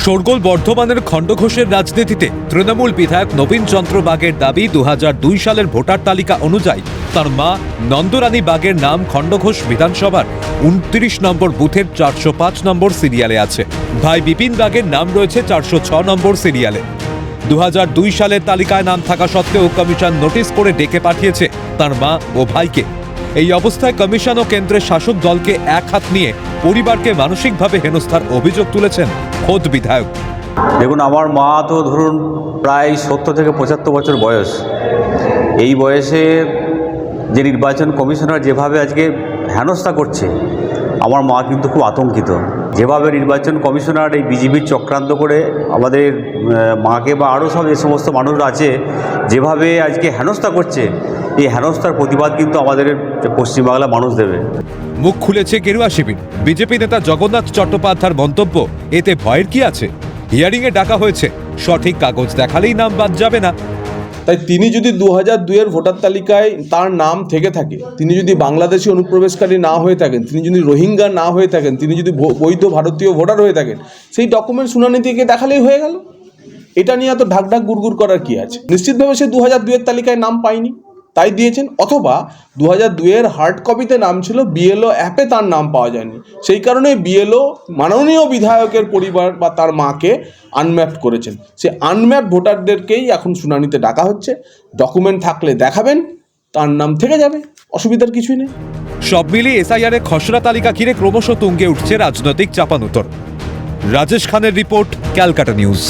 শোরগোল বর্ধমানের খণ্ডঘোষের রাজনীতিতে তৃণমূল বিধায়ক নবীন চন্দ্র বাগের দাবি 2002 সালের ভোটার তালিকা অনুযায়ী তার মা নন্দরানী বাগের নাম খণ্ডঘোষ বিধানসভার 29 নম্বর বুথের 405 নম্বর সিরিয়ালে আছে। ভাই বিপিন বাগের নাম রয়েছে 406 নম্বর সিরিয়ালে। 2002 সালের তালিকায় নাম থাকা সত্ত্বেও কমিশন নোটিশ করে ডেকে পাঠিয়েছে তার মা ও ভাইকে। এই অবস্থায় কমিশন ও কেন্দ্রের শাসক দলকে এক হাত নিয়ে পরিবারকে মানসিকভাবে হেনস্থার অভিযোগ তুলেছেন খোদ বিধায়ক। দেখুন, আমার মা তো ধরুন প্রায় 70 থেকে 75 বছর বয়স। এই বয়সে যে নির্বাচন কমিশনার যেভাবে আজকে হেনস্থা করছে, আমার মা কিন্তু খুব আতঙ্কিত। যেভাবে নির্বাচন কমিশনার এই বিজেপির চক্রান্ত করে আমাদের মাকে বা আরও সব যে সমস্ত মানুষরা আছে যেভাবে আজকে হেনস্থা করছে, এই হেনস্থার প্রতিবাদ কিন্তু আমাদের পশ্চিমবাংলার মানুষ দেবে। মুখ খুলেছে গেরুয়া শিবির। বিজেপি নেতা জগন্নাথ চট্টোপাধ্যায়ের মন্তব্য, এতে ভয়ের কি আছে? হিয়ারিংয়ে ডাকা হয়েছে, সঠিক কাগজ দেখালেই নাম বাদ যাবে না। তাই তিনি যদি 2002-এর ভোটার তালিকায় তার নাম থেকে থাকে, তিনি যদি বাংলাদেশি অনুপ্রবেশকারী না হয়ে থাকেন, তিনি যদি রোহিঙ্গা না হয়ে থাকেন, তিনি যদি বৈধ ভারতীয় ভোটার হয়ে থাকেন, সেই ডকুমেন্ট শুনানি থেকে দেখালেই হয়ে গেল। এটা নিয়ে এত ঢাকঢাক গুড়গুড় করার কি আছে? নিশ্চিতভাবে সে 2002-এর তালিকায় নাম পায়নি, তাই দিয়েছেন। অথবা 2002-এর হার্ড কপিতে নাম ছিল, বিএলও অ্যাপে তার নাম পাওয়া যায়নি, সেই কারণে বিএলও মাননীয় বিধায়কের পরিবার বা তার মাকে আনম্যাপড করেছেন। সে আনম্যাপড ভোটারদেরকেই এখন শুনানিতে ডাকা হচ্ছে। ডকুমেন্ট থাকলে দেখাবেন, তার নাম থেকে যাবে, অসুবিধার কিছুই নেই। সব মিলিয়ে এসআইআরের খসড়া তালিকা ঘিরে ক্রমশ তুঙ্গে উঠছে রাজনৈতিক চাপানুতর। রাজেশ খানের রিপোর্ট, ক্যালকাটা নিউজ।